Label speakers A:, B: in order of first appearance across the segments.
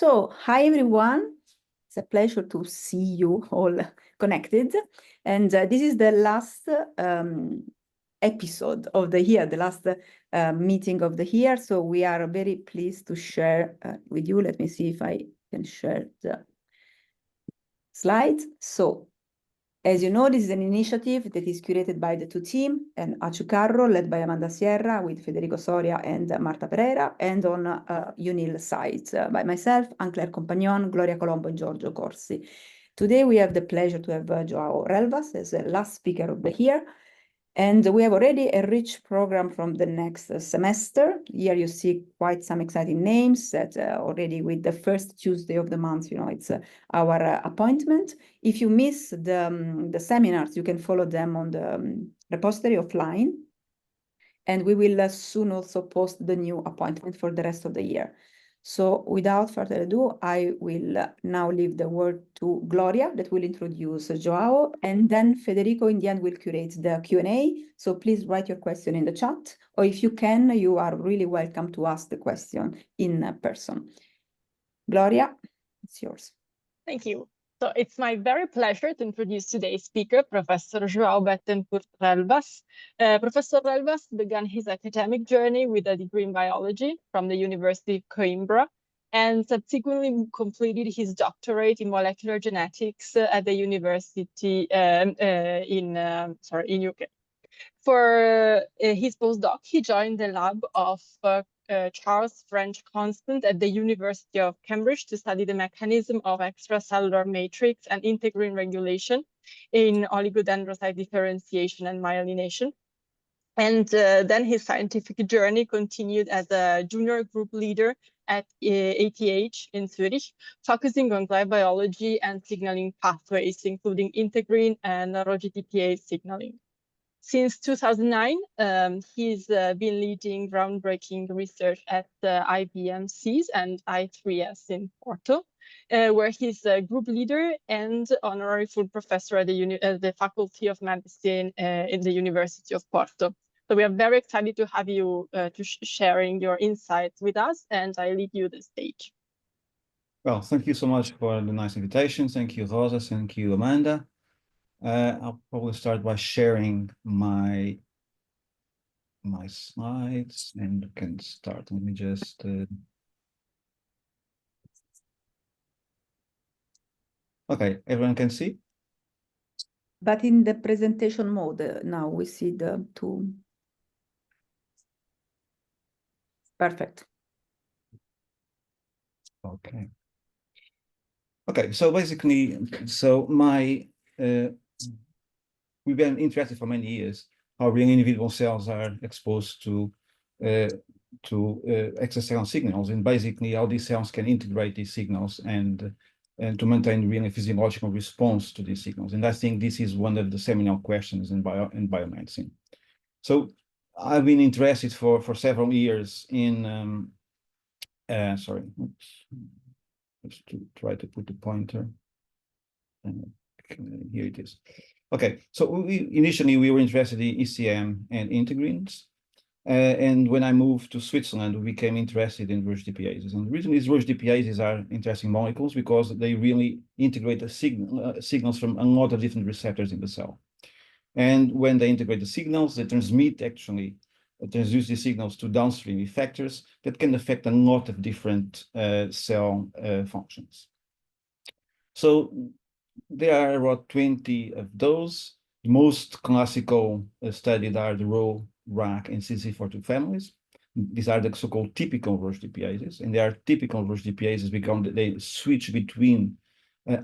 A: So, hi everyone. It's a pleasure to see you all connected. And this is the last episode of the year, the last meeting of the year. So we are very pleased to share with you. Let me see if I can share the slides. So, as you know, this is an initiative that is curated by the two teams, and Achucarro, led by Amanda Sierra, with Federico Soria and Marta Pereira, and on UNIL site by myself, Anne-Claire Compagnon, Gloria Colombo, and Giorgio Corsi. Today, we have the pleasure to have João Relvas as the last speaker of the year. And we have already a rich program from the next semester. Here you see quite some exciting names that already with the first Tuesday of the month, you know, it's our appointment. If you miss the seminars, you can follow them on the repository offline. And we will soon also post the new appointment for the rest of the year. So without further ado, I will now leave the word to Gloria that will introduce João, and then Federico in the end will curate the Q&A. So please write your question in the chat, or if you can, you are really welcome to ask the question in person. Gloria, it's yours.
B: Thank you. So it's my very pleasure to introduce today's speaker, Professor João Relvas. Professor Relvas began his academic journey with a degree in biology from the University of Coimbra and subsequently completed his doctorate in molecular genetics at the University in UK. For his postdoc, he joined the lab of Charles French Constant at the University of Cambridge to study the mechanism of extracellular matrix and integrin regulation in oligodendrocyte differentiation and myelination. And then his scientific journey continued as a junior group leader at ATH in Zurich, focusing on glycobiology and signaling pathways, including integrin and RhoGTPase signaling. Since 2009, he's been leading groundbreaking research at the IBMCs and I3S in Porto, where he's a group leader and honorary full professor at the Faculty of Medicine in the University of Porto. So we are very excited to have you sharing your insights with us, and I leave you the stage.
C: Well, thank you so much for the nice invitation. Thank you, Rosa. Thank you, Amanda. I'll probably start by sharing my slides, and you can start. Let me just okay, everyone can see?
A: But in the presentation mode, now we see the two. Perfect.
C: Okay. Okay, so basically, we've been interested for many years how really individual cells are exposed to extracellular signals, and basically how these cells can integrate these signals and to maintain really physiological response to these signals. And I think this is one of the seminal questions in biomedicine. So I've been interested for several years in sorry, oops. Let's try to put the pointer. Here it is. Okay, so initially we were interested in ECM and integrins. And when I moved to Switzerland, we became interested in RhoGTPases. And the reason is RhoGTPases are interesting molecules because they really integrate the signals from a lot of different receptors in the cell. And when they integrate the signals, they transduce these signals to downstream effectors that can affect a lot of different cell functions. So there are about 20 of those. The most classical studied are the Rho, RAC, and CC42 families. These are the so-called typical RhoGTPases, and they are typical RhoGTPases because they switch between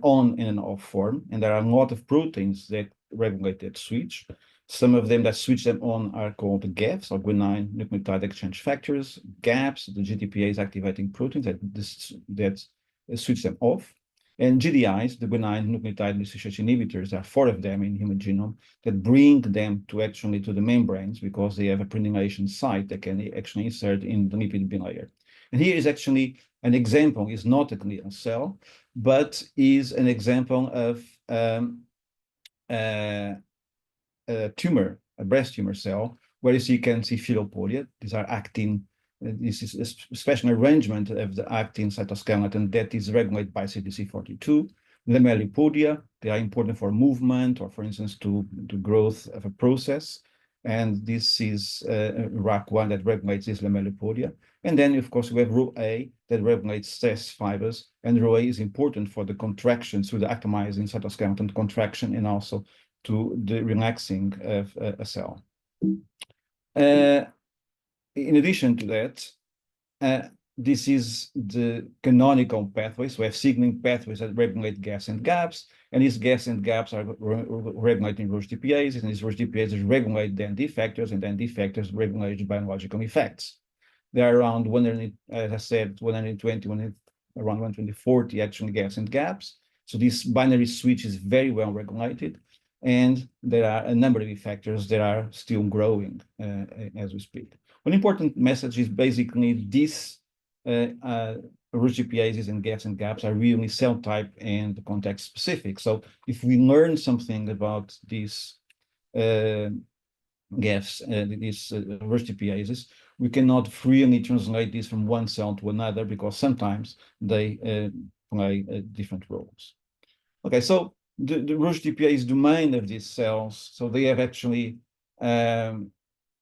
C: on and an off form, and there are a lot of proteins that regulate that switch. Some of them that switch them on are called the GAFs, or guanine nucleotide exchange factors, GAPs, the GTPase activating proteins that switch them off. And GDIs, the guanine nucleotide dissociation inhibitors, there are 4 of them in human genome that bring them to the membranes because they have a prenylation site that can actually insert in the lipid bilayer. And here is actually an example, is not a glial cell, but is an example of a tumor, a breast tumor cell, where you can see phylopodia. These are actin this is a special arrangement of the actin cytoskeleton that is regulated by CDC42. Lamellipodia, they are important for movement or, for instance, to growth of a process. And this is RAC1 that regulates this lamellipodia. And then, of course, we have RhoA that regulates stress fibers. And RhoA is important for the contraction through the actomyosin cytoskeleton contraction and also to the relaxing of a cell. In addition to that, this is the canonical pathways. We have signaling pathways that regulate gas and gaps, and these gas and gaps are regulating RhoGTPases, and these RhoGTPases regulate the ND factors, and the ND factors regulate biological effects. There are around 100, as I said, 120, around 140 actually gas and gaps. So this binary switch is very well regulated, and there are a number of effectors that are still growing as we speak. One important message is basically this RhoGTPases and gas and gaps are really cell type and context specific. So if we learn something about these gaps, these RhoGTPases, we cannot freely translate this from one cell to another because sometimes they play different roles. Okay, so the RhoGTPase domain of these cells, so they have actually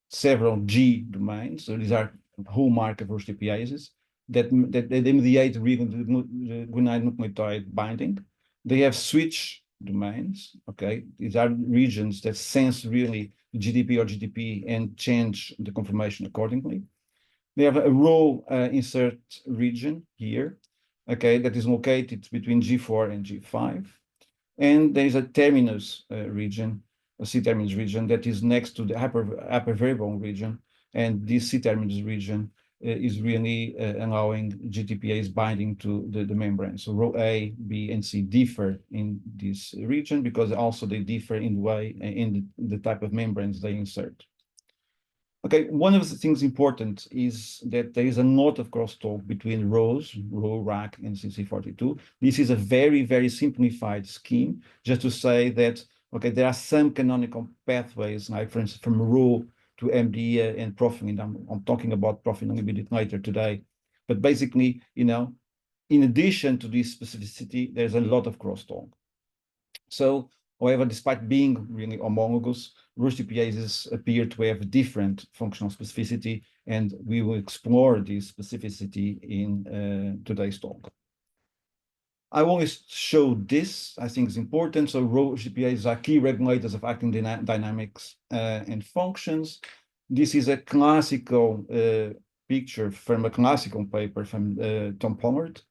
C: several G domains. So these are hallmark of RhoGTPases that they mediate really the guanide nucleotide binding. They have switch domains. Okay, these are regions that sense really GDP or GTP and change the conformation accordingly. They have a Rho insert region here, okay, that is located between G4 and G5. And there is a terminus region, a C-terminus region that is next to the upper variable region. And this C-terminus region is really allowing GTPase binding to the membrane. So Rho A, B, and C differ in this region because also they differ in the way in the type of membranes they insert. Okay, one of the things important is that there is a lot of crosstalk between rows, Rho, RAC, and CC42. This is a very, very simplified scheme, just to say that, okay, there are some canonical pathways, like for instance, from Rho to MDA and profilin. I'm talking about profilin a little bit later today. But basically, you know, in addition to this specificity, there's a lot of crosstalk. So, however, despite being really homologous, RhoGTPases appear to have different functional specificity, and we will explore this specificity in today's talk. I always show this, I think it's important. So RhoGTPases are key regulators of actin dynamics and functions. This is a classical picture from a classical paper from Tom Pollard,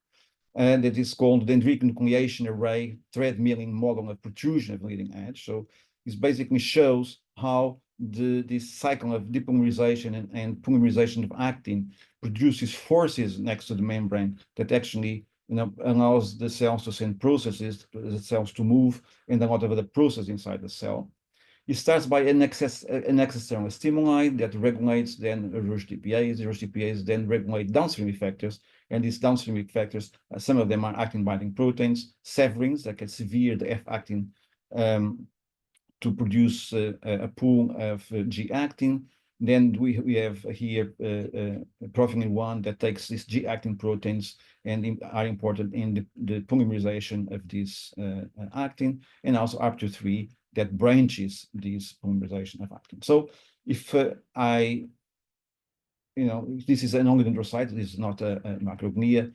C: and it is called the dendritic nucleation array thread-milling model of protrusion of leading edge. So this basically shows how this cycle of depolymerization and polymerization of actin produces forces next to the membrane that actually, you know, allows the cells to send processes, the cells to move, and a lot of other processes inside the cell. It starts by an external stimuli that regulates then RhoGTPase. RhoGTPase then regulate downstream effectors, and these downstream effectors, some of them are actin-binding proteins, severins that can sever the F-actin to produce a pool of G-actin. Then we have here profilin 1 that takes these G-actin proteins and are important in the polymerization of this actin, and also RP3 that branches this polymerization of actin. So if this is an oligodendrocyte, this is not a microglia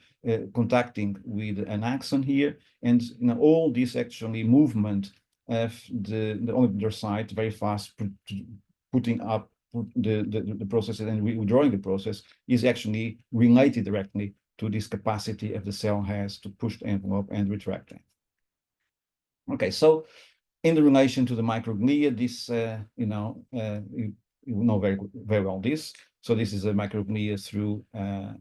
C: contacting with an axon here, and all this actually movement of the oligodendrocyte very fast putting up the processes and withdrawing the process is actually related directly to this capacity of the cell has to push the envelope and retract it. Okay, so in the relation to the microglia, this you know very well this. So this is a microglia through a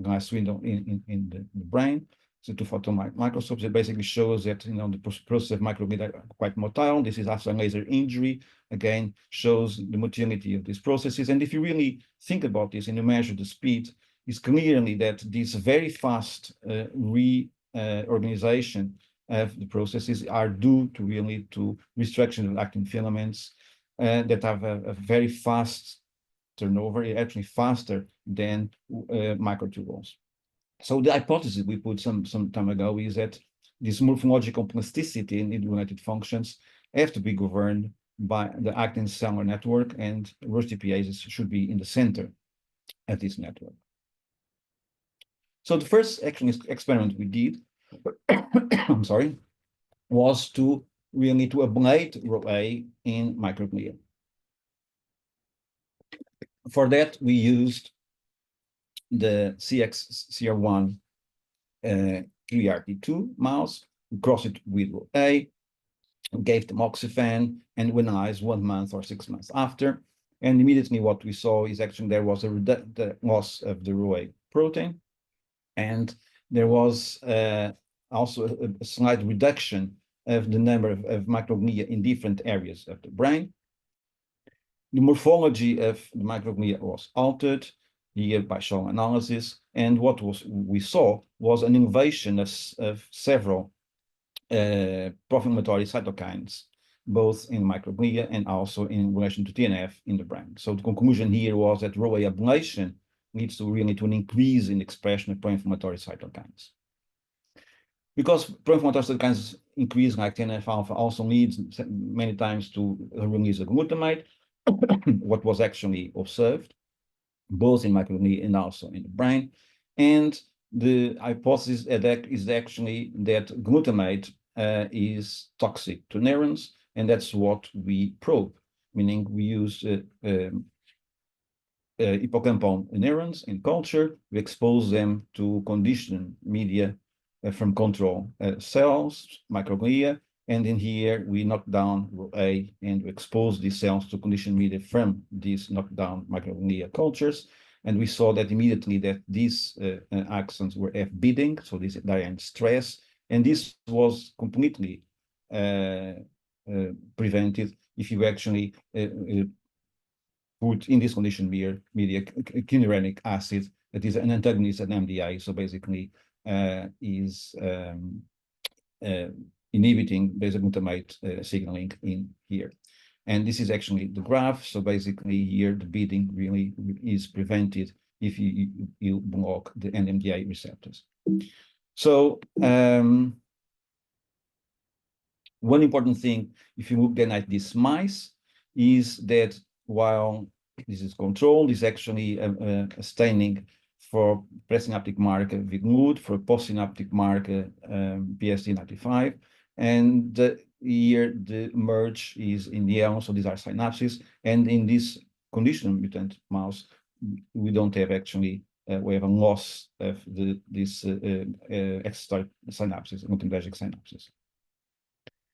C: glass window in the brain. So two photon microscopes, it basically shows that the process of microglia are quite motile. This is after a laser injury, again shows the motility of these processes. And if you really think about this and you measure the speed, it's clearly that this very fast reorganization of the processes are due to really to restriction of actin filaments that have a very fast turnover is actually faster than microtubules. So the hypothesis we put some time ago is that this morphological plasticity in related functions have to be governed by the actin cellular network, and RhoGTPases should be in the center of this network. So the first actually experiment we did, I'm sorry, was to really to ablate RhoA in microglia. For that, we used the CXCR1 3RT2 mouse, we crossed it with RhoA, gave them oxyfen, and we analyzed 1 month or 6 months after. And immediately what we saw is actually there was the loss of the RhoA protein, and there was also a slight reduction of the number of microglia in different areas of the brain. The morphology of the microglia was altered here by Shaw analysis, and what we saw was an innovation of several pro-inflammatory cytokines, both in microglia and also in relation to TNF in the brain. So the conclusion here was that RhoA ablation leads to really to an increase in expression of pro-inflammatory cytokines. Because pro-inflammatory cytokines increase, like TNF-alpha, also leads many times to a release of glutamate, what was actually observed, both in microglia and also in the brain. And the hypothesis is actually that glutamate is toxic to neurons, and that's what we probe, meaning we use hippocampal neurons in culture, we expose them to conditioned media from control cells, microglia, and in here we knock down RhoA and we expose these cells to conditioned media from these knockdown microglia cultures. And we saw that immediately that these axons were F-bidding, so these are in stress, and this was completely prevented if you actually put in this condition media quinurenic acid that is an antagonist at MDA, so basically is inhibiting beta-glutamate signaling in here. And this is actually the graph. So basically here the bidding really is prevented if you block the NMDA receptors. So one important thing, if you look then at these mice, is that while this is controlled, is actually a staining for presynaptic marker Vignud, for postsynaptic marker PSD95, and here the merge is in the yellow, so these are synapses, and in this conditional mutant mouse, we don't have actually, we have a loss of this extracellular synapses, multiplagic synapses.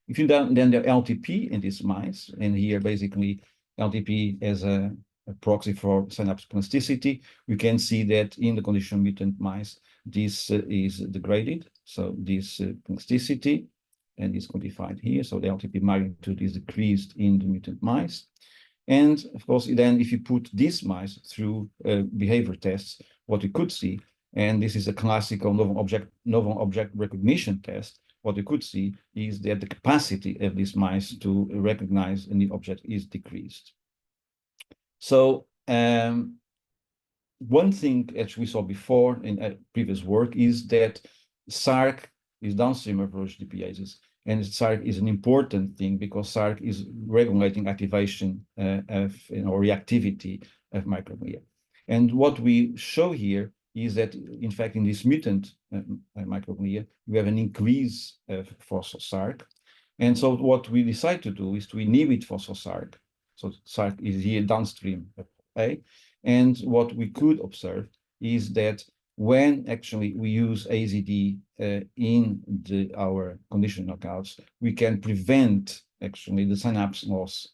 C: If you then the LTP in these mice, and here basically LTP as a proxy for synapse plasticity, we can see that in the conditional mutant mice, this is degraded, so this plasticity, and is quantified here. So the LTP magnitude is decreased in the mutant mice. And of course, then if you put these mice through behavior tests, what we could see, and this is a classical novel object recognition test, what we could see is that the capacity of these mice to recognize a new object is decreased. So one thing as we saw before in previous work is that SARC is downstream of RhoGTPases, and SARC is an important thing because SARC is regulating activation of reactivity of microglia. And what we show here is that, in fact, in this mutant microglia, we have an increase of phospho-SARC. And so what we decide to do is to inhibit phospho-SARC. So SARC is here downstream of A. And what we could observe is that when actually we use AZD in our conditional knockouts, we can prevent actually the synapse loss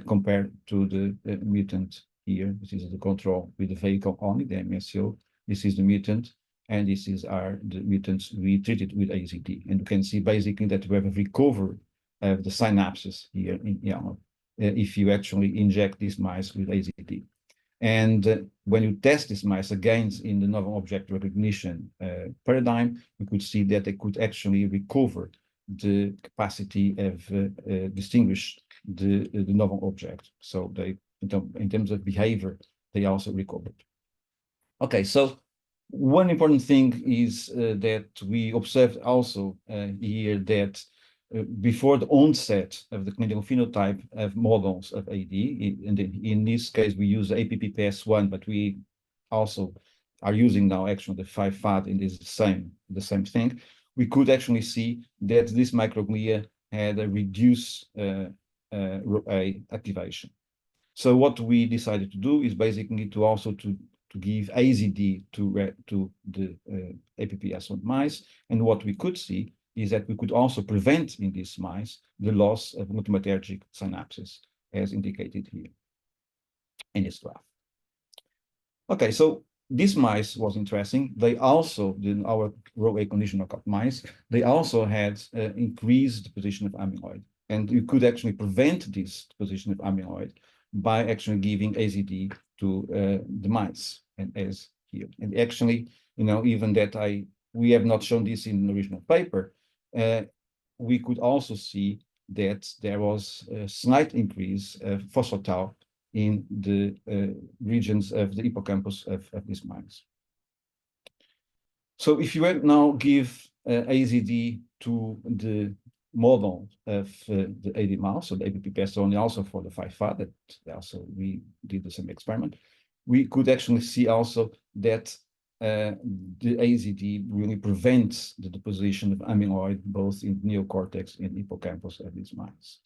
C: compared to the mutant here. This is the control with the vehicle only, the MSO. This is the mutant, and this is the mutants we treated with AZD. And you can see basically that we have a recovery of the synapses here in yellow if you actually inject these mice with AZD. And when you test these mice against in the novel object recognition paradigm, we could see that they could actually recover the capacity of distinguish the novel object. So they, in terms of behavior, they also recovered. Okay, so one important thing is that we observed also here that before the onset of the clinical phenotype of models of AD, in this case we use APPPS1, but we also are using now actually the 5-FAT, and is the same thing. We could actually see that this microglia had a reduced RhoA activation. So what we decided to do is basically to also to give AZD to the APPS1 mice, and what we could see is that we could also prevent in these mice the loss of glutamatergic synapses, as indicated here in this graph. Okay, so these mice was interesting. They also, our RhoA conditional cut mice, they also had increased deposition of amyloid, and you could actually prevent this deposition of amyloid by actually giving AZD to the mice, and as here. And actually, you know, even that we have not shown this in the original paper, we could also see that there was a slight increase of phospho-tau in the regions of the hippocampus of these mice. So if you now give AZD to the model of the AD mouse, so the APPPS only also for the 5-FAT, that also we did the same experiment, we could actually see also that the AZD really prevents the deposition of amyloid both in neocortex and hippocampus of these mice.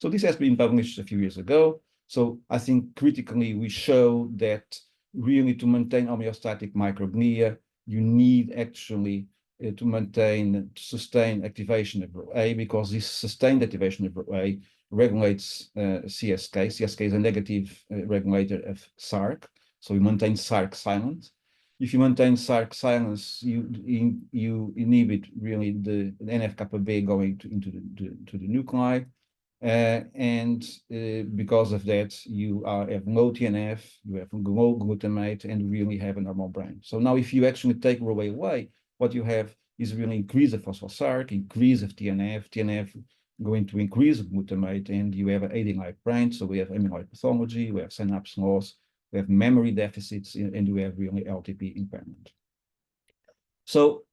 C: So this has been published a few years ago. So I think critically we show that really to maintain homeostatic microglia, you need actually to sustain activation of RhoA, because this sustained activation of RhoA regulates CSK. CSK is a negative regulator of SARC, so you maintain SARC silent. If you maintain SARC silence, you inhibit really the NF-kappa B going into the nuclei. Because of that, you have low TNF, you have low glutamate, and really have a normal brain. So now if you actually take RhoA away, what you have is really increase of phosphosarc, increase of TNF going to increase glutamate, and you have an AD-like brain. So we have amyloid pathology, we have synapse loss, we have memory deficits, and we have really LTP impairment. So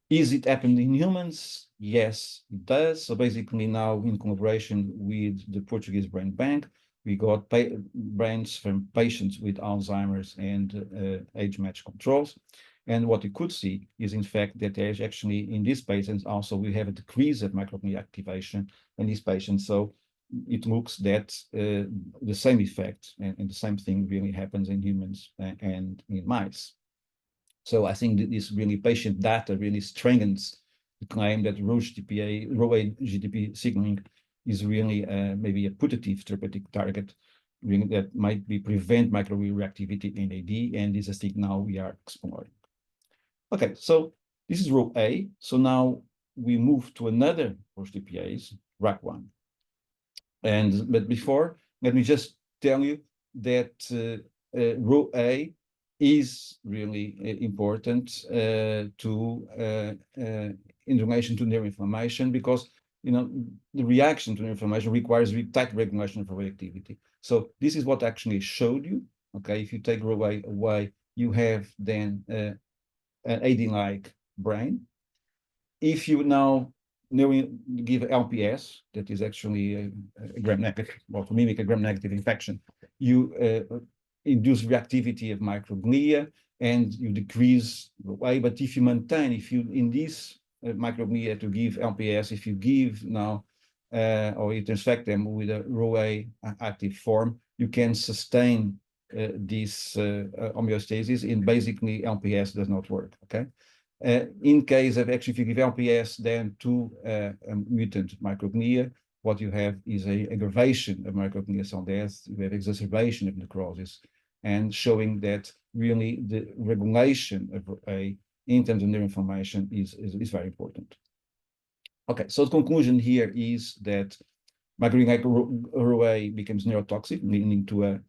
C: is it happening in humans? Yes, it does. So basically now in collaboration with the Portuguese Brain Bank, we got brains from patients with Alzheimer's and age-matched controls. And what you could see is, in fact, that there's actually in these patients also we have a decrease of microglia activation in these patients. So it looks that the same effect and the same thing really happens in humans and in mice. So I think that this really patient data really strengthens the claim that RhoGTP signaling is really maybe a putative therapeutic target really that might be prevent microglia reactivity in AD, and this is a thing now we are exploring. Okay, so this is RhoA. So now we move to another RhoGTPase, RAC1. But before, let me just tell you that RhoA is really important in relation to neuroinflammation, because you know the reaction to neuroinflammation requires tight regulation of reactivity. So this is what I actually showed you. Okay, if you take RhoA away, you have then an AD-like brain. If you now give LPS, that is actually a gram-negative, well, to mimic a gram-negative infection, you induce reactivity of microglia and you decrease RhoA. But if you maintain, in this microglia to give LPS, if you give now or you transfect them with a RhoA active form, you can sustain this homeostasis, and basically LPS does not work. Okay. In case of actually, if you give LPS then to a mutant microglia, what you have is a aggravation of microglia cell death. You have exacerbation of necrosis, and showing that really the regulation of RhoA in terms of neuroinflammation is very important. Okay, so the conclusion here is that microglia RhoA becomes neurotoxic, leading to a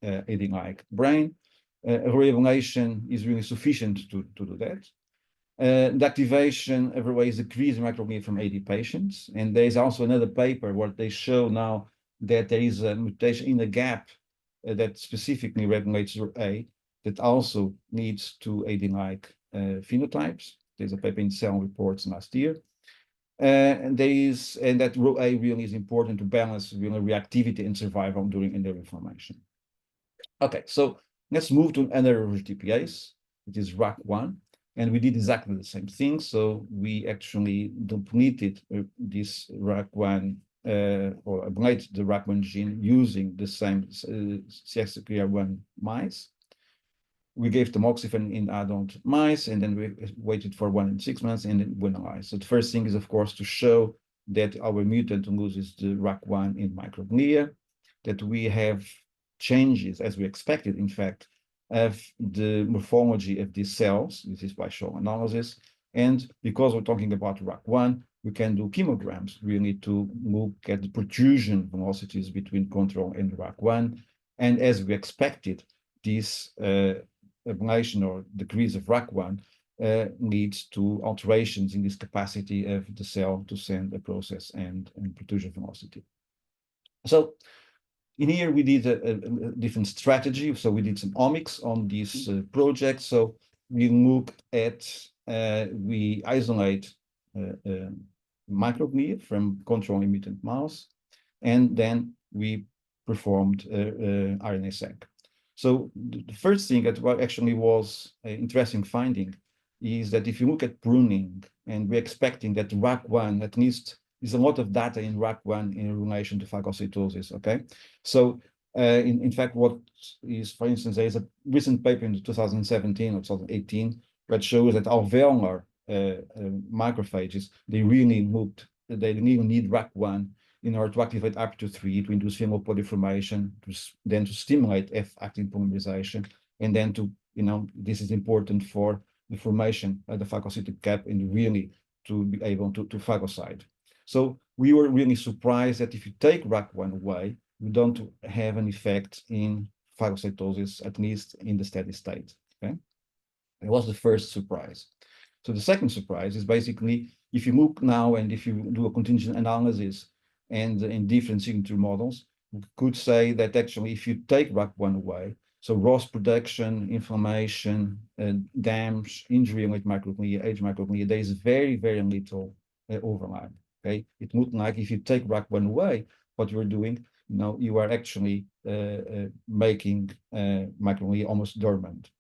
C: AD-like brain. Regulation is really sufficient to do that. The activation of RhoA is decreased in microglia from AD patients. And there is also another paper where they show now that there is a mutation in the gap that specifically regulates RhoA that also leads to AD-like phenotypes. There's a paper in Cell Reports last year. And that RhoA really is important to balance really reactivity and survival during neuroinflammation. Okay, so let's move to another RhoGTPase, which is RAC1. And we did exactly the same thing. So we actually depleted this RAC1 or ablated the RAC1 gene using the same CXCR1 mice. We gave tamoxifen in adult mice, and then we waited for 1 and 6 months, and then we analyzed. So the first thing is, of course, to show that our mutant loses the RAC1 in microglia, that we have changes, as we expected, in fact, of the morphology of these cells. This is by show analysis. And because we're talking about RAC1, we can do chemograms really to look at the protrusion velocities between control and RAC1. And as we expected, this ablation or decrease of RAC1 leads to alterations in this capacity of the cell to send a process and protrusion velocity. So in here, we did a different strategy. So we did some omics on this project. So we look at, we isolate microglia from control mutant mouse, and then we performed RNA-seq. So the first thing that actually was an interesting finding is that if you look at pruning, and we're expecting that RAC1, at least, there's a lot of data in RAC1 in relation to phagocytosis, okay? So in fact, what is, for instance, there is a recent paper in 2017 or 2018 that shows that alveolar macrophages, they really need RAC1 in order to activate ARP2/3 to induce phenol formation, then to stimulate F-actin polymerization, and then to, this is important for the formation of the phagocytic cap and really to be able to phagocyte. So we were really surprised that if you take RAC1 away, we don't have an effect in phagocytosis, at least in the steady state, okay? It was the first surprise. So the second surprise is basically, if you look now and if you do a contingent analysis and in different signature models, we could say that actually if you take RAC1 away, so ROS production, inflammation, damage, injury in late microglia, age microglia, there is very, very little overlap. Okay, it looked like if you take RAC1 away, what you're doing, you are actually making microglia almost dormant.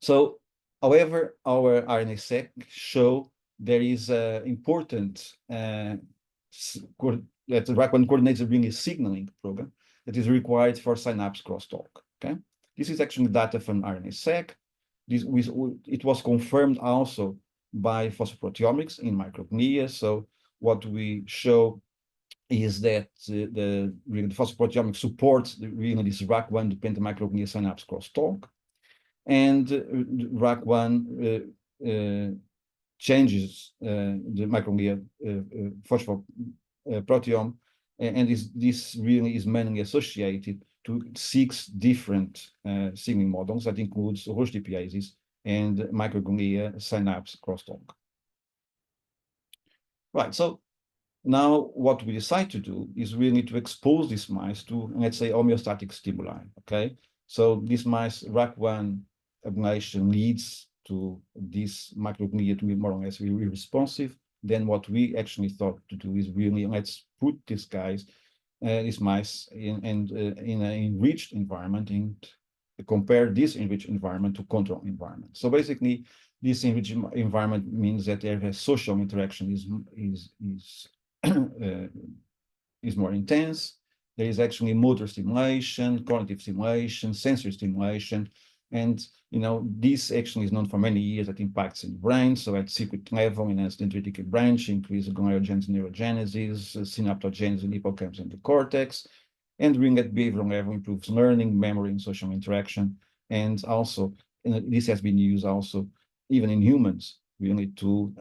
C: So, however, our RNA-seq show there is important that RAC1 coordinates a really signaling program that is required for synapse crosstalk. Okay, this is actually data from RNA-seq. It was confirmed also by phosphoproteomics in microglia. So what we show is that the phosphoproteomics supports really this RAC1 dependent microglia synapse crosstalk, and RAC1 changes the microglia phosphoproteome, and this really is mainly associated to 6 different signaling models that includes RhoGTPases and microglia synapse crosstalk. Right, so now what we decide to do is really to expose these mice to, let's say, homeostatic stimuli, okay? So these mice, RAC1 ablation leads to this microglia to be more or less really responsive. Then what we actually thought to do is really, let's put these mice in an enriched environment and compare this enriched environment to control environment. So basically, this enriched environment means that their social interaction is more intense. There is actually motor stimulation, cognitive stimulation, sensory stimulation, and this actually is known for many years that impacts in the brain. So at circuit level, enhanced dendritic branch, increase glial neurogenesis, synaptogenesis in hippocampus and the cortex, and really at behavioral level improves learning, memory, and social interaction. And also, this has been used also even in humans, really to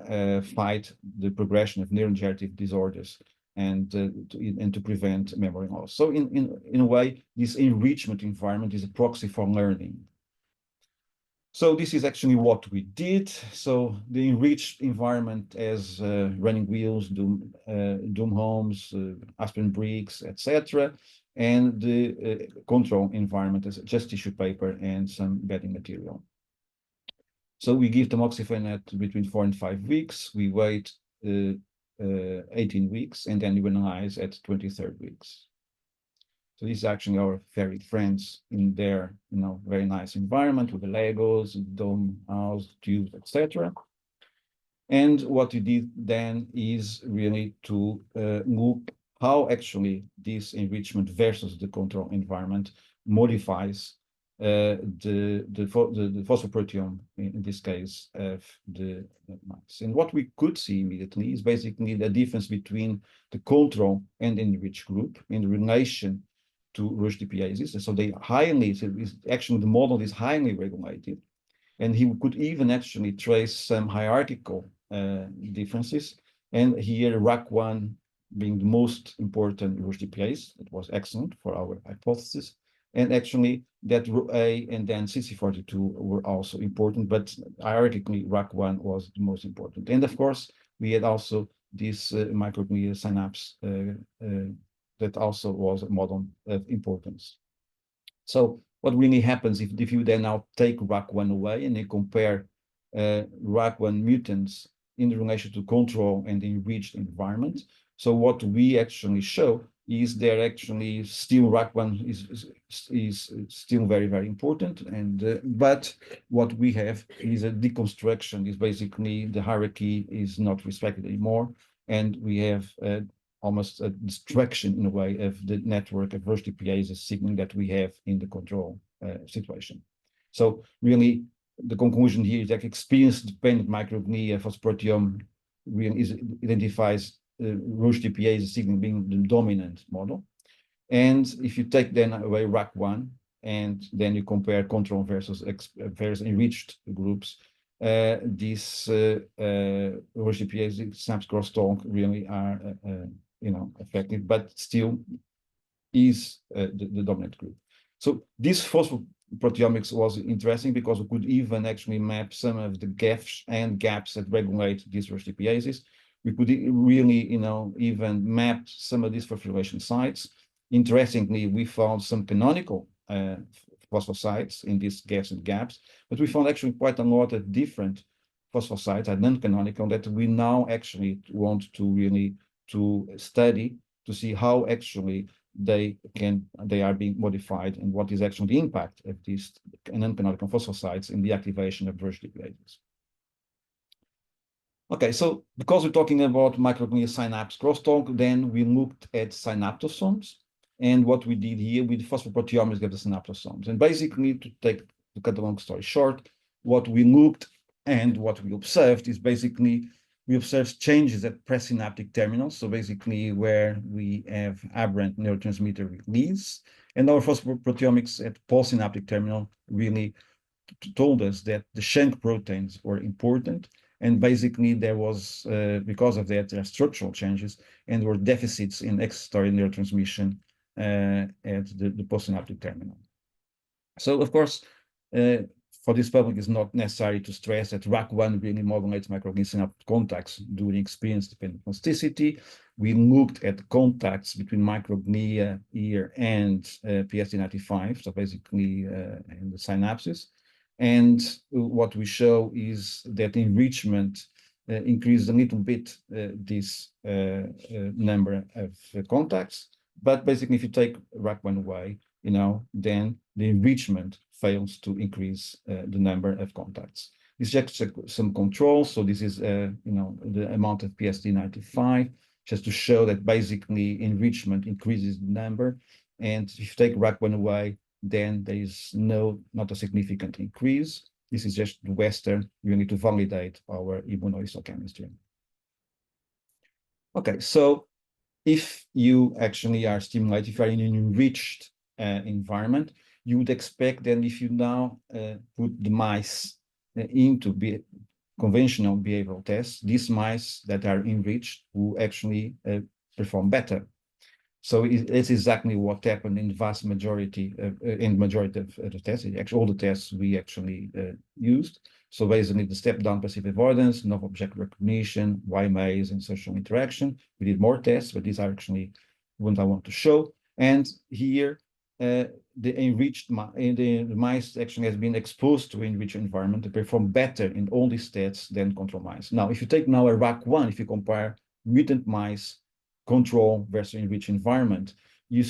C: fight the progression of neurodegenerative disorders and to prevent memory loss. So in a way, this enrichment environment is a proxy for learning. So this is actually what we did. So the enriched environment as running wheels, Doom homes, aspirin bricks, etc. and the control environment is just tissue paper and some bedding material. So we give tamoxifen at between 4 and 5 weeks. We wait 18 weeks, and then we analyze at 23rd weeks. So these are actually our fairy friends in their, very nice environment with the Legos, dome house, tubes, etc. And what we did then is really to look how actually this enrichment versus the control environment modifies the phosphoproteome, in this case, of the mice. And what we could see immediately is basically the difference between the control and enriched group in relation to RhoGTPases. And so actually the model is highly regulated. And he could even actually trace some hierarchical differences. And here RAC1 being the most important RhoGTPase, it was excellent for our hypothesis. And actually that RhoA and then CC42 were also important, but hierarchically RAC1 was the most important. And of course, we had also this microglia synapse that also was a model of importance. So what really happens if you then now take RAC1 away and you compare RAC1 mutants in relation to control and enriched environment? So what we actually show is there actually still RAC1 is still very, very important. And but what we have is a deconstruction, is basically the hierarchy is not respected anymore. And we have almost a destruction in a way of the network of RhoGTPase signaling that we have in the control situation. So really the conclusion here is that experience-dependent microglia phosphoproteome really identifies RhoGTPase signaling being the dominant model. And if you take then away RAC1 and then you compare control versus enriched groups, these RhoGTPase synapse crosstalk really are effective, but still is the dominant group. So this phosphoproteomics was interesting because we could even actually map some of the gaps that regulate these RhoGTPases. We could really, even map some of these phosphorylation sites. Interestingly, we found some canonical phosphosites in these gaps, but we found actually quite a lot of different phosphosites and non-canonical that we now actually want to really study to see how actually they are being modified and what is actually the impact of these non-canonical phosphosites in the activation of RhoGTPases. Okay, so because we're talking about microglia synapse crosstalk, then we looked at synaptosomes. And what we did here with phosphoproteomics gave the synaptosomes. And basically, to cut the long story short, what we looked and what we observed is basically we observed changes at presynaptic terminals. So basically where we have aberrant neurotransmitter release. And our phosphoproteomics at postsynaptic terminal really told us that the shunt proteins were important. And basically there was, because of that, there are structural changes and there were deficits in excitatory neurotransmission at the postsynaptic terminal. So of course, for this public, it's not necessary to stress that RAC1 really modulates microglia synapse contacts during experience-dependent plasticity. We looked at contacts between microglia here and PSD95, so basically in the synapses. And what we show is that enrichment increased a little bit this number of contacts. But basically, if you take RAC1 away, then the enrichment fails to increase the number of contacts. This is just some controls. So this is, the amount of PSD95, just to show that basically enrichment increases the number. And if you take RAC1 away, then there is not a significant increase. This is just the Western. We need to validate our immunohistochemistry. Okay, so if you actually are stimulated, if you are in an enriched environment, you would expect then if you now put the mice into conventional behavioral tests, these mice that are enriched will actually perform better. So it's exactly what happened in the vast majority of the tests. Actually, all the tests we actually used. So basically the step-down passive avoidance, novel object recognition, Y maze, and social interaction. We did more tests, but these are actually what I want to show. And here, the mice actually has been exposed to enriched environment to perform better in all these tests than control mice. Now, if you take now a RAC1, if you compare mutant mice control versus enriched environment, you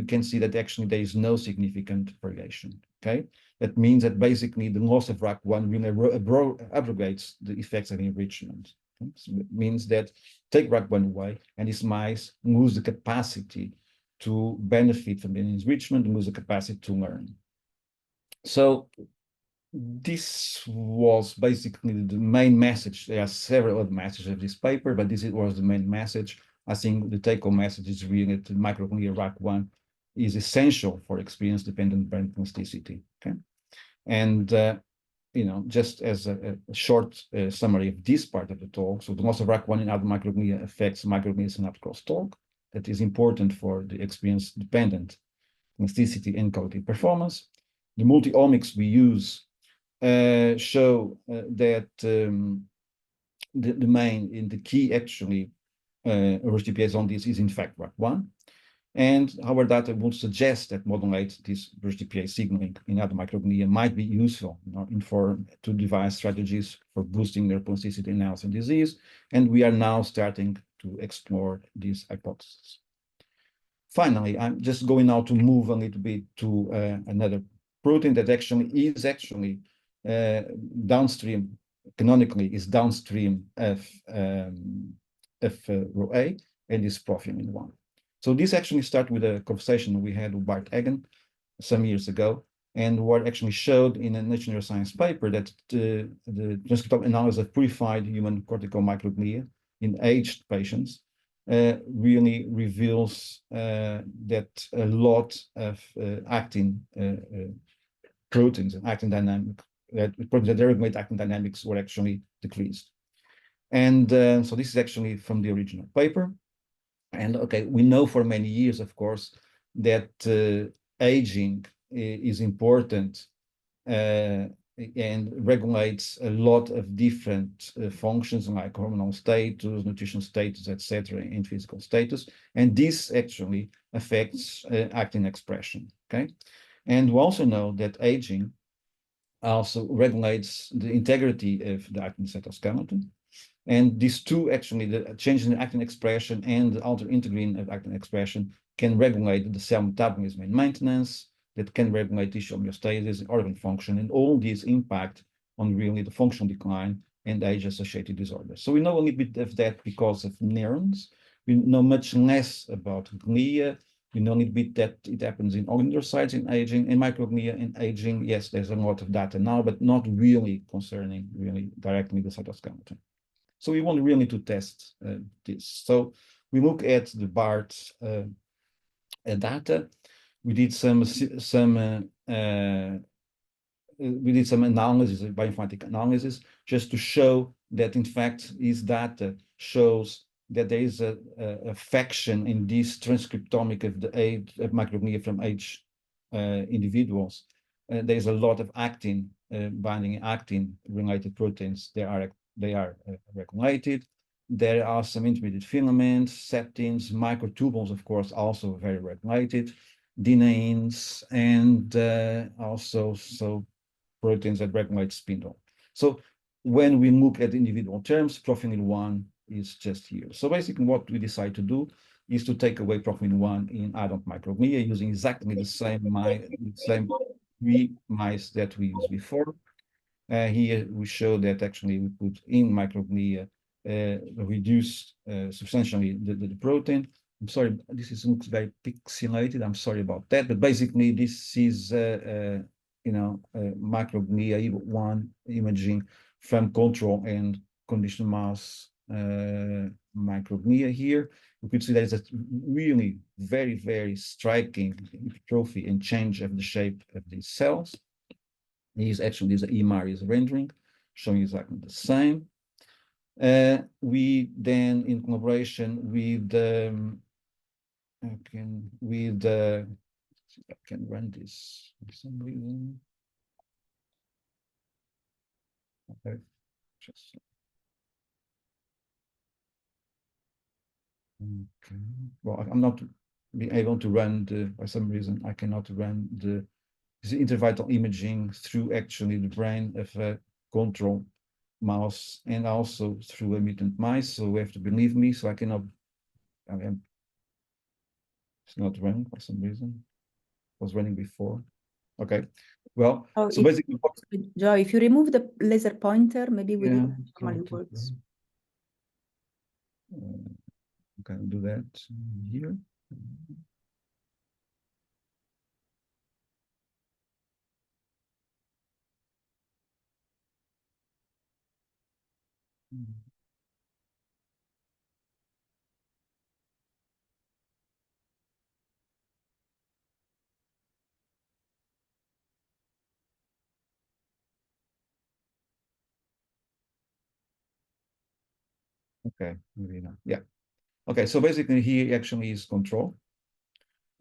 C: can see that actually there is no significant variation. Okay, that means that basically the loss of RAC1 really abrogates the effects of enrichment. Okay? So it means that take RAC1 away, and these mice lose the capacity to benefit from the enrichment, lose the capacity to learn. So this was basically the main message. There are several other messages of this paper, but this was the main message. I think the take-home message is really that microglia RAC1 is essential for experience-dependent brain plasticity. Okay, and you know, just as a short summary of this part of the talk, so the loss of RAC1 in adult microglia affects microglia synaptic crosstalk. That is important for the experience-dependent plasticity and cognitive performance. The multi-omics we use show that the key actually RhoGTPase on this is in fact RAC1. And our data would suggest that modulate this RhoGTPase signaling in adult microglia might be useful to devise strategies for boosting neuroplasticity in Alzheimer's disease. And we are now starting to explore these hypotheses. Finally, I'm just going now to move a little bit to another protein that is downstream, canonically is downstream of RhoA, and is profilin 1. So this actually started with a conversation we had with Bart Eggen some years ago, and what actually showed in a Nature Neuroscience paper that the transcriptomic analysis of purified human cortical microglia in aged patients really reveals that a lot of actin proteins and actin dynamic, proteins that regulate actin dynamics were actually decreased. And so this is actually from the original paper. And okay, we know for many years, of course, that aging is important and regulates a lot of different functions like hormonal status, nutrition status, etc., and physical status. And this actually affects actin expression. Okay, and we also know that aging also regulates the integrity of the actin cytoskeleton. And these two actually, the change in actin expression and the altered integrin of actin expression can regulate the cell metabolism and maintenance, that can regulate tissue homeostasis, organ function, and all these impact on really the functional decline and age-associated disorders. So we know a little bit of that because of neurons. We know much less about glia. We know a little bit that it happens in oligodendrocytes in aging, and microglia in aging. Yes, there's a lot of data now, but not really concerning really directly the cytoskeleton. So we want really to test this. So we look at the BART data. We did some analysis, bioinformatic analysis, just to show that in fact this data shows that there is a fraction in this transcriptomic of the age of microglia from age individuals. There is a lot of actin binding actin related proteins. They are regulated. There are some intermediate filaments, septins, microtubules, of course, also very regulated, dyneins, and also proteins that regulate spindle. So when we look at individual terms, profilin 1 is just here. So basically what we decide to do is to take away profilin 1 in adult microglia using exactly the same three mice that we used before. Here we show that actually we put in microglia reduce substantially the protein. I'm sorry, this looks very pixelated. I'm sorry about that, but basically this is microglia 1 imaging from control and conditional mouse microglia here. You could see there is a really very, very striking hypertrophy and change of the shape of these cells. These actually, this EMR is rendering, showing exactly the same. We then, in collaboration with I can run this for some reason. Okay, just okay. Well, I'm not be able to run by some reason, I cannot run the intervital imaging through actually the brain of a control mouse and also through a mutant mice. So you have to believe me. So I cannot, it's not running for some reason. It was running before. Okay. Well, so basically,
A: Joe, if you remove the laser pointer, maybe we normally works.
C: Okay, I'll do that here. Okay, maybe not. Yeah. Okay, so basically here actually is control.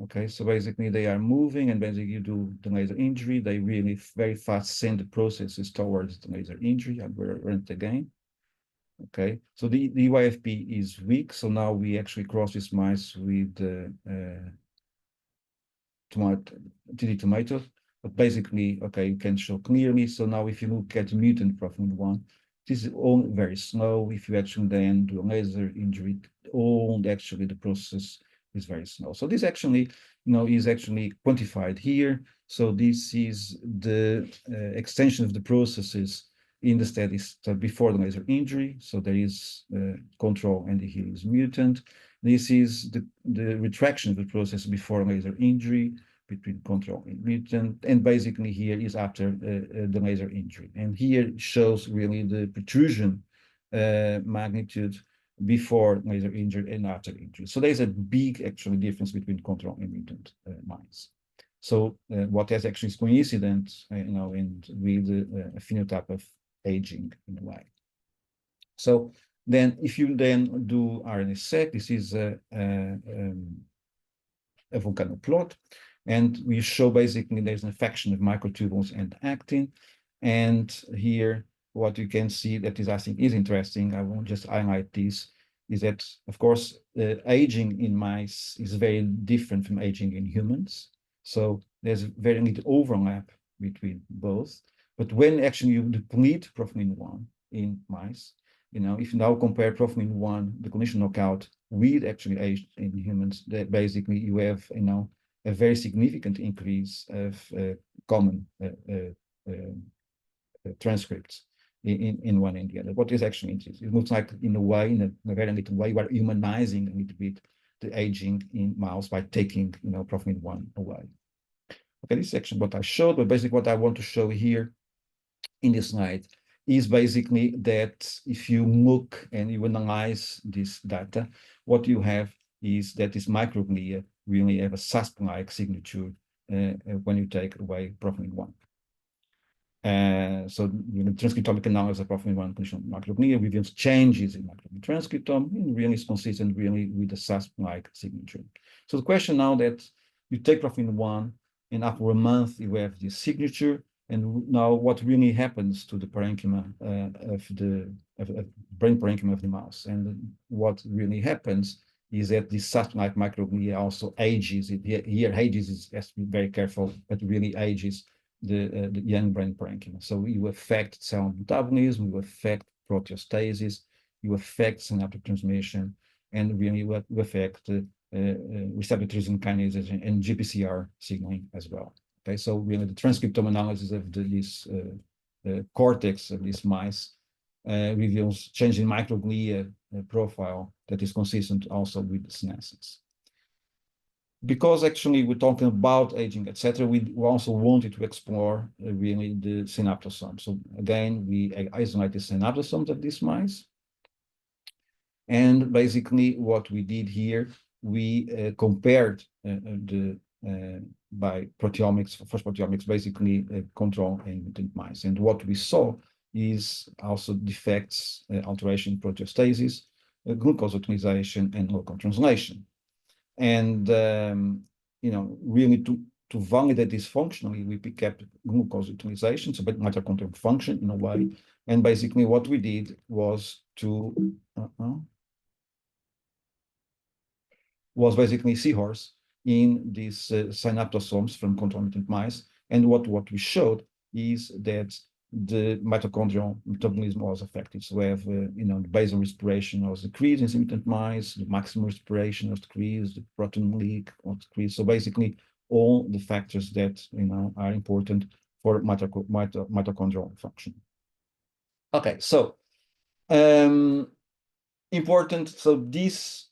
C: Okay, so basically they are moving, and basically you do the laser injury. They really very fast send the processes towards the laser injury, and we're run it again. Okay, so the YFP is weak. So now we actually cross this mice with TD tomato. But basically, okay, you can show clearly. So now if you look at mutant profilin 1, this is all very slow. If you actually then do a laser injury, actually the process is very slow. So this actually, is actually quantified here. So this is the extension of the processes in the studies before the laser injury. So there is control and here is mutant. This is the retraction of the process before laser injury between control and mutant, and basically here is after the laser injury. And here shows really the protrusion magnitude before laser injury and after injury. So there's a big actually difference between control and mutant mice. So what is actually coincident, and with a phenotype of aging in a way. So then if you then do RNA-seq, this is a volcano plot, and we show basically there's an affection of microtubules and actin. And here what you can see that is, I think, is interesting, I won't just highlight this, is that of course aging in mice is very different from aging in humans. So there's very little overlap between both. But when actually you deplete profilin 1 in mice, if you now compare profilin 1, the cognition knockout, with actually age in humans, that basically you have, a very significant increase of common transcripts in one and the other. What is actually interesting? It looks like in a very little way, we're humanizing a little bit the aging in mouse by taking, profilin 1 away. Okay, this is actually what I showed, but basically what I want to show here in this slide is basically that if you look and you analyze this data, what you have is that this microglia really have a SASP-like signature when you take away profilin 1. So transcriptomic analysis of profilin 1 conditional microglia reveals changes in microglia transcriptome, and really is consistent really with the SASP-like signature. So the question now that you take profilin 1 and after a month you have this signature, and now what really happens to the parenchyma of the brain parenchyma of the mouse? And what really happens is that this SASP-like microglia also ages. Here ages has to be very careful, but really ages the young brain parenchyma. So you affect cell metabolism, you affect proteostasis, you affect synaptic transmission, and really you affect receptor tyrosine kinases and GPCR signaling as well. Okay, so really the transcriptome analysis of this cortex of these mice reveals change in microglia profile that is consistent also with senescence. Because actually we're talking about aging, etc., we also wanted to explore really the synaptosomes. So again, we isolate the synaptosomes of these mice. And basically what we did here, we compared by proteomics, first proteomics, basically control and mutant mice. And what we saw is also defects, alteration in proteostasis, glucose utilization, and local translation. And, really to validate this functionally, we pick up glucose utilization, so mitochondrial function in a way. And basically what we did was to, basically seahorse, in these synaptosomes from concomitant mice. And what we showed is that the mitochondrial metabolism was affected. So we have, the basal respiration was decreased in mutant mice, the maximum respiration was decreased, the protein leak was decreased. So basically, all the factors that are important for mitochondrial function. Okay, so important. So this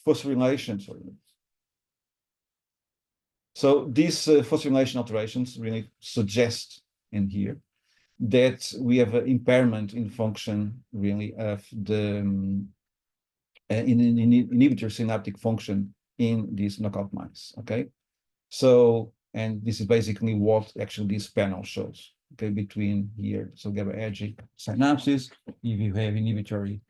C: phosphorylation, So these phosphorylation alterations really suggest in here that we have an impairment in function really of the inhibitor synaptic function in these knockout mice. Okay, so and this is basically what actually this panel shows. Okay, between here, so GABAergic synapses, if you have inhibitory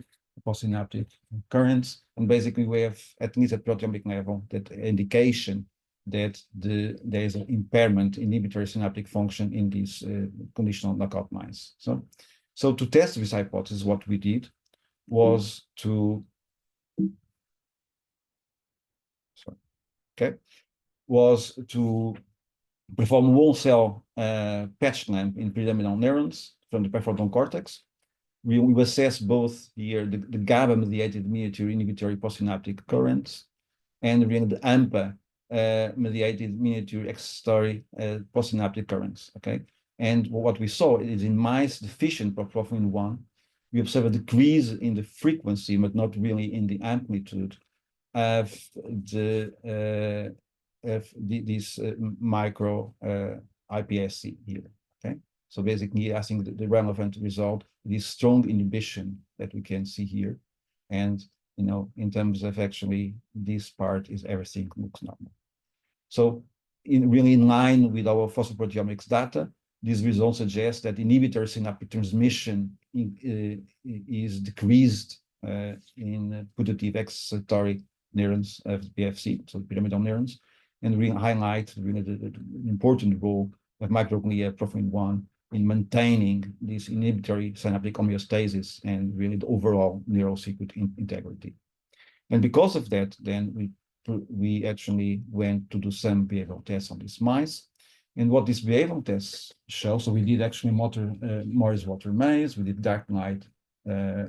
C: postsynaptic currents, and basically we have at least at proteomic level that indication that there is an impairment in inhibitory synaptic function in these conditional knockout mice. So to test this hypothesis, what we did was to perform whole cell patch clamp in pyramidal neurons from the prefrontal cortex. We assess both here the GABA mediated miniature inhibitory postsynaptic currents and really the AMPA mediated miniature excitatory postsynaptic currents. Okay, and what we saw is in mice deficient profilin 1, we observe a decrease in the frequency, but not really in the amplitude of this micro iPSC here. Okay, so basically, I think the relevant result is strong inhibition that we can see here, and in terms of actually this part is everything looks normal. So really in line with our phosphoproteomics data, these results suggest that inhibitory synaptic transmission is decreased in putative excitatory neurons of PFC, so pyramidal neurons, and really highlight really the important role of microglia profilin 1 in maintaining this inhibitory synaptic homeostasis and really the overall neural circuit integrity. And because of that, then we actually went to do some behavioral tests on these mice. And what these behavioral tests show, so we did actually Morris Water maze, we did dark night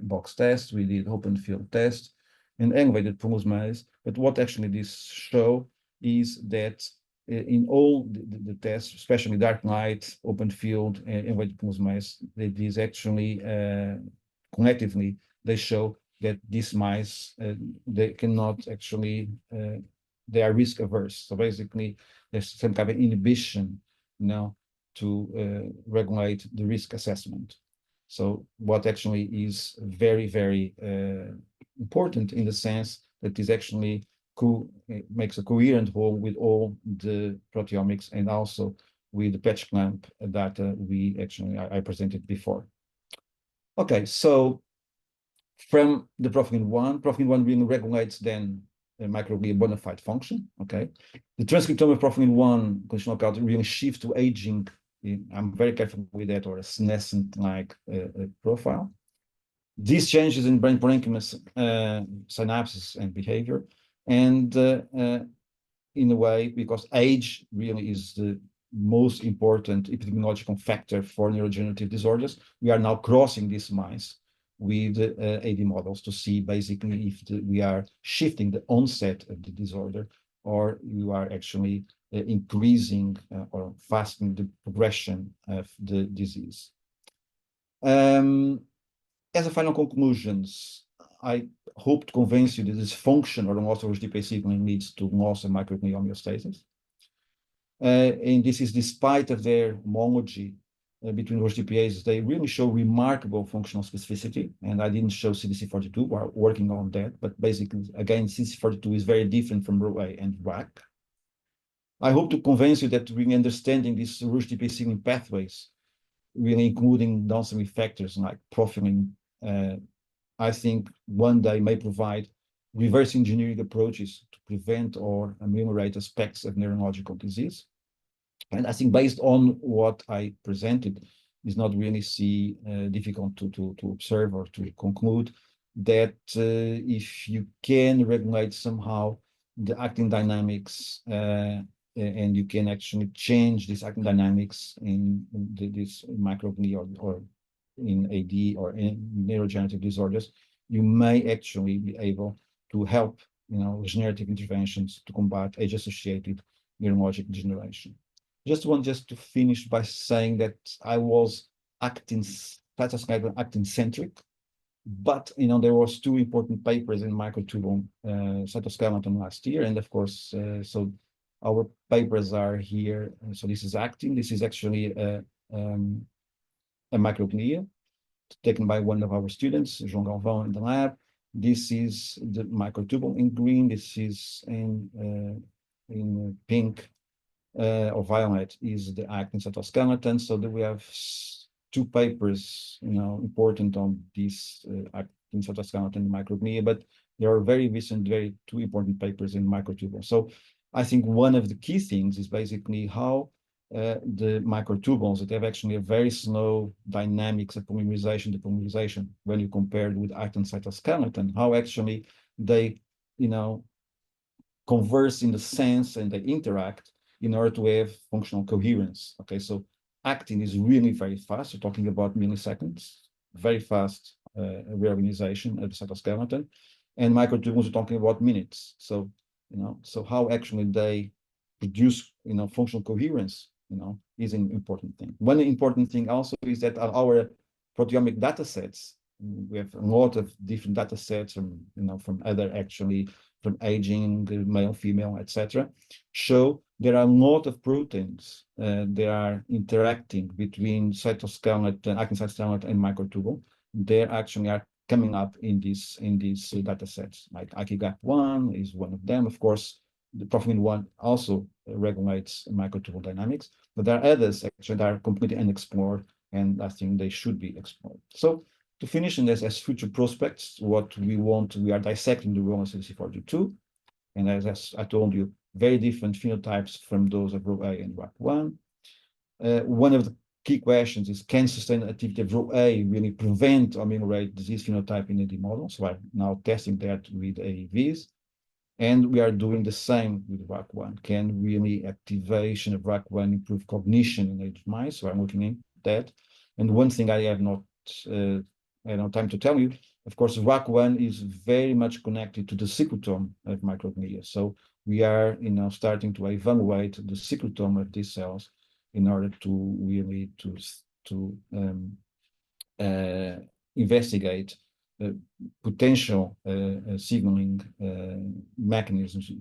C: box test, we did open field test, and elevated pulse maze. But what actually this show is that in all the tests, especially dark night, open field, and elevated pulse maze, that is actually collectively they show that these mice they cannot actually they are risk averse. So basically, there's some kind of inhibition now to regulate the risk assessment. So what actually is very, very important in the sense that this actually makes a coherent whole with all the proteomics and also with the patch clamp data I presented before. Okay, so from the profilin 1 really regulates then microglia bona fide function. Okay, the transcriptome of profilin 1 conditional knockout really shifts to aging. I'm very careful with that, or a senescent-like profile. These changes in brain parenchyma synapses and behavior, and in a way, because age really is the most important epidemiological factor for neurodegenerative disorders, we are now crossing these mice with AD models to see basically if we are shifting the onset of the disorder or you are actually increasing or fastening the progression of the disease. As a final conclusions, I hope to convince you that this function or loss of RhoGTPase signaling leads to loss of microglia homeostasis. And this is despite of their homology between RhoGTPases, they really show remarkable functional specificity. And I didn't show CDC42, we're working on that, but basically, again, CDC42 is very different from RhoA and RAC. I hope to convince you that really understanding these RhoGTPase signaling pathways, really including downstream factors like profiling, I think one day may provide reverse engineering approaches to prevent or ameliorate aspects of neurological disease. And I think based on what I presented, is not really difficult to observe or to conclude that if you can regulate somehow the actin dynamics and you can actually change this actin dynamics in this microglia or in AD or in neurodegenerative disorders, you may actually be able to help, regenerative interventions to combat age-associated neurologic degeneration. Just to finish by saying that I was actin-centric, but there was 2 important papers in microtubule cytoskeleton last year, and of course, so our papers are here. So this is actin. This is actually a microglia taken by one of our students, João Relvas, in the lab. This is the microtubule in green. This is in pink or violet is the actin cytoskeleton. So that we have 2 papers, important on this actin cytoskeleton microglia, but there are very recent, 2 important papers in microtubule. So I think one of the key things is basically how the microtubules that have actually a very slow dynamics of depolymerization when you compare it with actin cytoskeleton, how actually they, converse in the sense and they interact in order to have functional coherence. Okay, so actin is really very fast. We're talking about milliseconds, very fast reorganization of the cytoskeleton, and microtubules are talking about minutes. So, so how actually they produce, functional coherence, is an important thing. One important thing also is that our proteomic data sets, we have a lot of different data sets from, from from aging, male, female, etc., show there are a lot of proteins that are interacting between cytoskeleton, actin cytoskeleton, and microtubule. They actually are coming up in these data sets. Like IKGAP1 is one of them. Of course, the Profmin1 also regulates microtubule dynamics, but there are others actually that are completely unexplored, and I think they should be explored. So to finish in this as future prospects, what we are dissecting the role of CDC42, and as I told you, very different phenotypes from those of RhoA and RAC1. One of the key questions is, can sustained activity of RhoA really prevent or ameliorate disease phenotype in AD models? So I'm now testing that with AAVs. And we are doing the same with RAC1. Can really activation of RAC1 improve cognition in aged mice? So I'm looking at that. And one thing I have not time to tell you, of course, RAC1 is very much connected to the cyclotome of microglia. So we are, starting to evaluate the cyclotome of these cells in order to really investigate potential signaling mechanisms,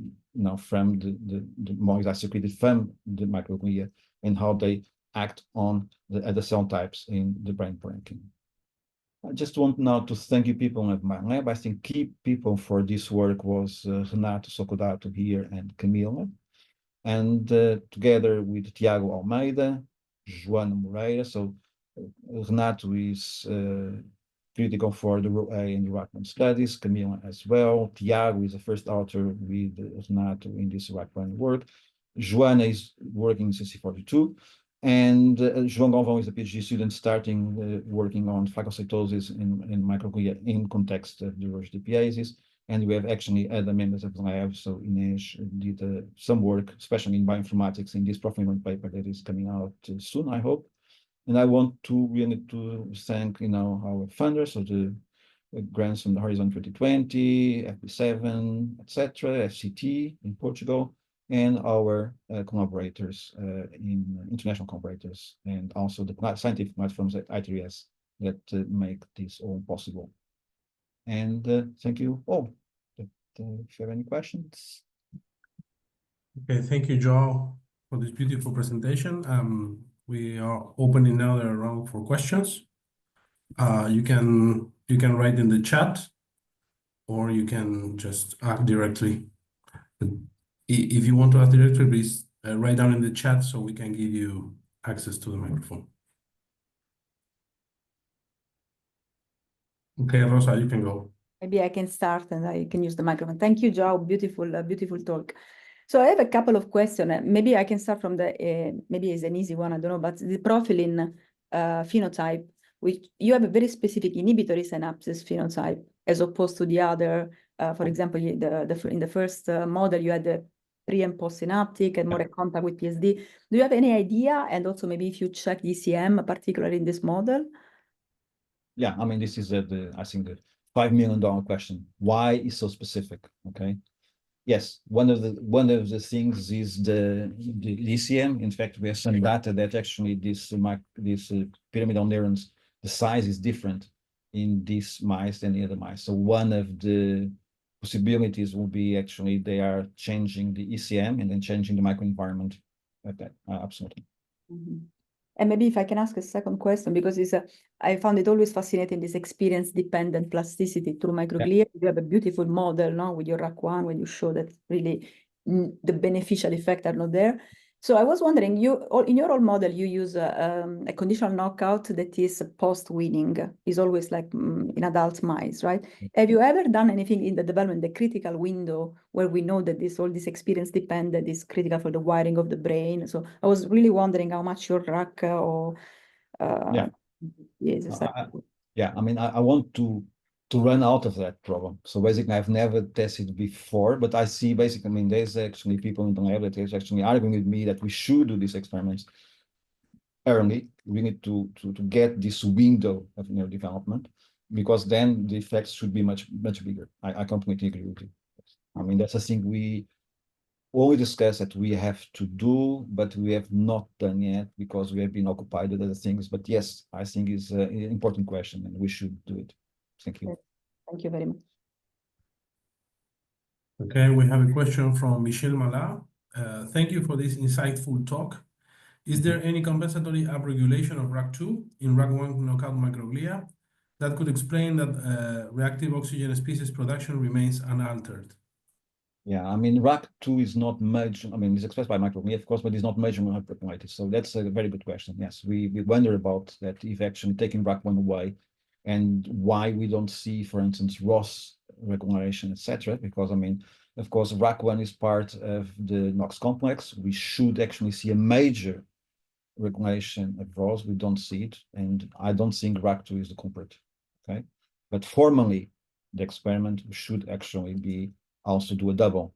C: from the molecules secreted from the microglia and how they act on the other cell types in the brain parenchyma. I just want now to thank you people of my lab. I think key people for this work was Renato Socodato here and Camila, and together with Tiago Almeida, Joana Moreira. So Renato is critical for the RhoA and the RAC1 studies, Camila as well. Tiago is the first author with Renato in this RAC1 work. Joana is working in CC42. And João Relvas is a PhD student starting working on phagocytosis in microglia in context of the RhoGTPases. And we have actually other members of the lab. So Inês did some work, especially in bioinformatics, in this Profmin1 paper that is coming out soon, I hope. And I want to really thank, our funders, so the grants from the Horizon 2020, FP7, etc., FCT in Portugal, and our collaborators, international collaborators, and also the scientific platforms at I3S that make this all possible. And thank you all. If you have any questions.
D: Okay, thank you, João, for this beautiful presentation. We are opening now the round for questions. You can write in the chat, or you can just ask directly. If you want to ask directly, please write down in the chat so we can give you access to the microphone. Okay, Rosa, you can go.
A: Maybe I can start and I can use the microphone. Thank you, João. Beautiful talk. So I have a couple of questions. Maybe I can start from maybe it's an easy one, I don't know, but the profilin phenotype, which you have a very specific inhibitory synapses phenotype. as opposed to the other. For example, in the first model, you had the pre and post synaptic and more contact with PSD. Do you have any idea? And also maybe if you check ECM, particularly in this model?
C: Yeah, I mean, this is I think the $5 million question. Why is so specific? Okay. Yes, one of the things is the ECM. In fact, we have some data that actually these pyramidal neurons, the size is different in these mice than the other mice. So one of the possibilities will be actually they are changing the ECM and then changing the microenvironment. Absolutely.
A: Mm-hmm. And maybe if I can ask a second question, because I found it always fascinating, this experience-dependent plasticity through microglia. You have a beautiful model now with your RAC1 when you show that really the beneficial effects are not there. So I was wondering, in your old model, you use a conditional knockout that is post-weaning, is always like in adult mice, right? Have you ever done anything in the development, the critical window, where we know that all this experience dependent is critical for the wiring of the brain? So I was really wondering how much your RAC or
C: I mean, I want to run out of that problem. So basically, I've never tested before, but I see basically, I mean, there's actually people in the lab that is actually arguing with me that we should do these experiments early. We need to get this window of neurodevelopment, because then the effects should be much bigger. I completely agree with you. I mean, that's a thing we only discuss that we have to do, but we have not done yet because we have been occupied with other things. But yes, I think it's an important question and we should do it. Thank you.
A: Thank you very much.
D: Okay, we have a question from Michel Mala. Thank you for this insightful talk. Is there any compensatory upregulation of RAC2 in RAC1 knockout microglia that could explain that reactive oxygen species production remains unaltered?
C: Yeah, I mean, RAC2 is not major. I mean, it's expressed by microglia, of course, but it's not major hyperregulated. So that's a very good question. Yes, we wonder about that, if actually taking RAC1 away, and why we don't see, for instance, ROS regulation, etc. Because, I mean, of course, RAC1 is part of the NOx complex. We should actually see a major regulation of ROS. We don't see it, and I don't think RAC2 is the culprit. Okay, but formally, the experiment should actually be also do a double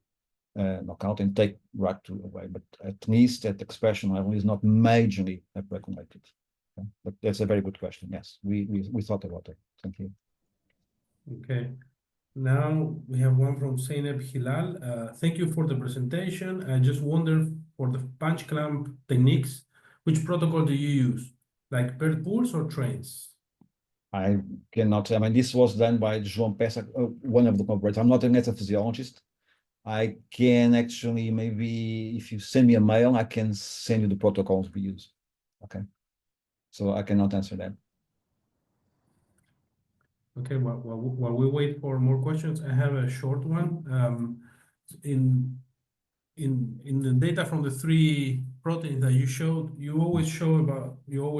C: knockout and take RAC2 away, but at least at expression level is not majorly upregulated. Okay? But that's a very good question. Yes, we thought about it. Thank you.
D: Okay. Now we have one from Zeynep Hilal. Thank you for the presentation. I just wonder, for the punch clamp techniques, which protocol do you use, like paired pulse or trains?
C: I cannot. I mean, this was done by João Relvas, one of the collaborators. I'm not a physiologist. I can actually, maybe if you send me a mail, I can send you the protocols we use. Okay. So I cannot answer that.
D: Okay, while we wait for more questions, I have a short one. In the data from the 3 proteins that you showed, you always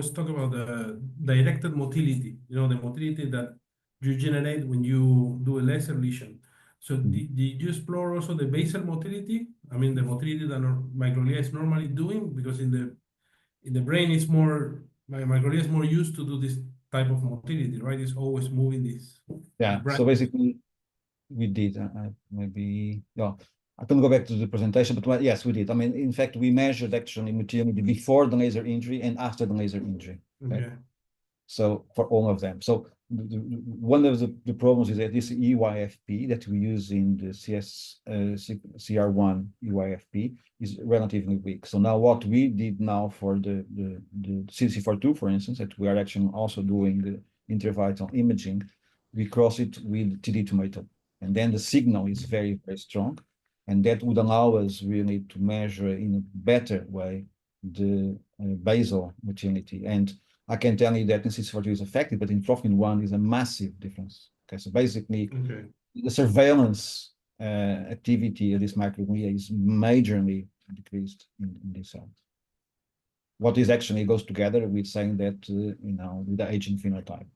D: talk about the directed motility, the motility that you generate when you do a laser lesion. So did you explore also the basal motility? I mean, the motility that microglia is normally doing, because in the brain it's more, microglia is more used to do this type of motility, right? It's always moving this.
C: Yeah. So basically, we did. Maybe I can go back to the presentation, but yes, we did. I mean, in fact, we measured actually motility before the laser injury and after the laser injury. Okay. So for all of them. So one of the problems is that this EYFP that we use in the CR1 EYFP is relatively weak. So now what we did now for the CDC42, for instance, that we are actually also doing the intervital imaging, we cross it with TD tomato. And then the signal is very, very strong. And that would allow us really to measure in a better way the basal motility. And I can tell you that in CDC42 is effective, but in Trophkin1 is a massive difference. Okay, so basically, the surveillance activity of this microglia is majorly decreased in these cells. What is actually goes together with saying that, with the aging phenotype.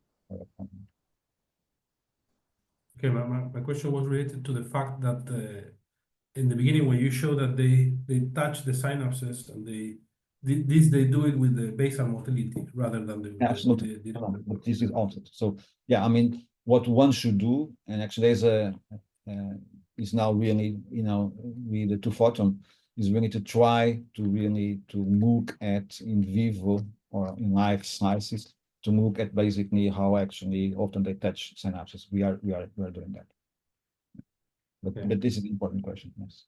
D: Okay, my question was related to the fact that in the beginning, when you show that they touch the synapses and they do it with the basal motility rather than the
C: absolutely. But this is altered. So yeah, I mean, what one should do, and actually there's is now really, with the 2-photon, is really to try to really to look at in vivo or in live slices, to look at basically how actually often they touch synapses. We are doing that. But this is an important question, yes.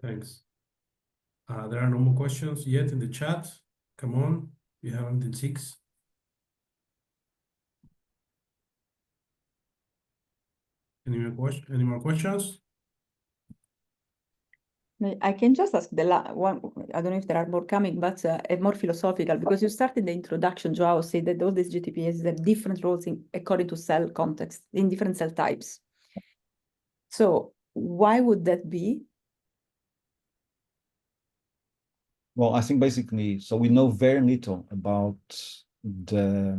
D: Thanks. There are no more questions yet in the chat. Come on, we have until 6. Any more questions?
A: I can just ask the one. I don't know if there are more coming, but a more philosophical, because you started the introduction, João, said that all these GTPases have different roles according to cell context, in different cell types. So why would that be?
C: Well, I think basically, so we know very little about the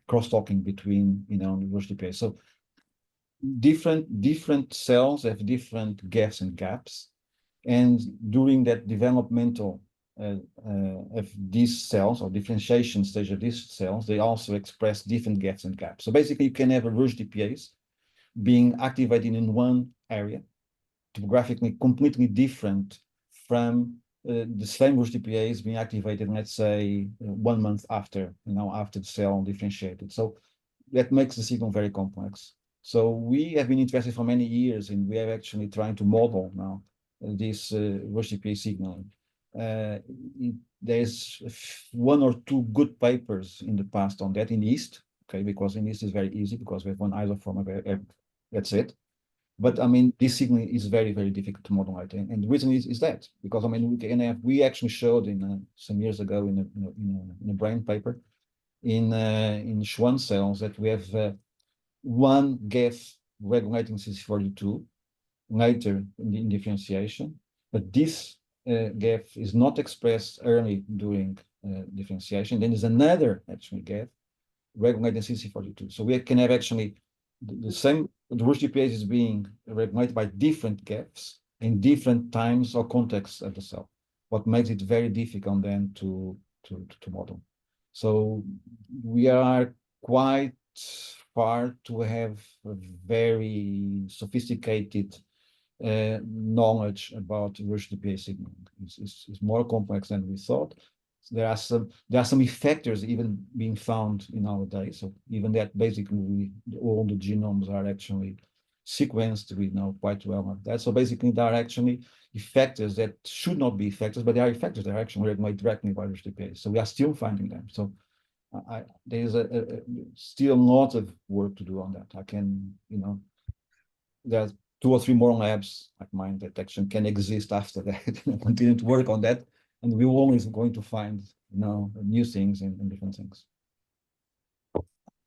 C: crosstalking between, RhoGTPase. So different cells have different gaps and gaps. And during that developmental of these cells, or differentiation stage of these cells, they also express different gaps and gaps. So basically, you can have a RhoGTPase being activated in one area, topographically completely different from the same RhoGTPase being activated, let's say, 1 month after, after the cell differentiated. So that makes the signal very complex. So we have been interested for many years, and we are actually trying to model now this RhoGTPase signaling. There's 1 or 2 good papers in the past on that in yeast, okay, because in yeast is very easy because we have one isoform, that's it. But I mean, this signal is very, very difficult to modulate, and the reason is that because I mean we actually showed in some years ago in a brain paper in Schwann cells that we have one GAF regulating CC42 later in differentiation, but this GAF is not expressed early during differentiation. Then there's another actually GAF regulating CC42. So we can have actually the same, the RhoGTPase is being regulated by different GAFs in different times or contexts of the cell, what makes it very difficult then to model. So we are quite far to have a very sophisticated knowledge about RhoGTPase signaling. It's more complex than we thought. There are some effectors even being found nowadays. So even that basically all the genomes are actually sequenced. We know quite well of that. So basically there are actually effectors that should not be effectors, but they are effectors that are actually regulated directly by RhoGTPase. So we are still finding them. So there is still a lot of work to do on that. I can, there's 2 or 3 more labs like mine that actually can exist after that and continue to work on that. And we're always going to find, new things and different things.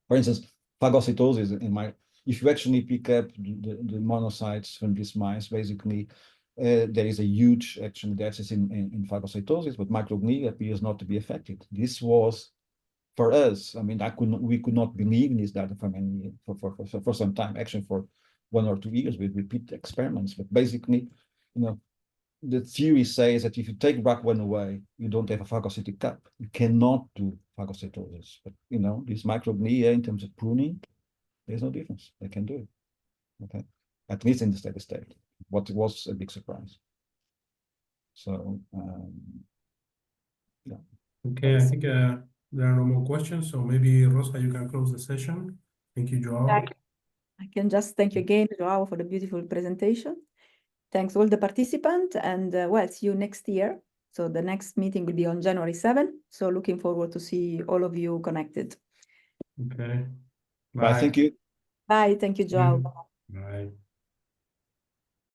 C: For instance, phagocytosis if you actually pick up the monocytes from these mice, basically, there is a huge actually deficit in phagocytosis, but microglia appears not to be affected. This was for us. I mean, we could not believe in this data for some time. Actually, for 1 or 2 years, we repeat experiments, but basically, the theory says that if you take BRCA1 away, you don't have a phagocytic cap. You cannot do phagocytosis. But these microglia, in terms of pruning, there's no difference. They can do it. Okay, at least in the steady state. What was a big surprise. So yeah.
D: Okay, I think there are no more questions. So maybe Rosa, you can close the session. Thank you, João.
A: I can just thank you again, João, for the beautiful presentation. Thanks all the participants, and well, see you next year. So the next meeting will be on January 7. So looking forward to see all of you connected.
D: Okay.
C: Bye. Thank you.
A: Bye. Thank you, João.
D: Bye.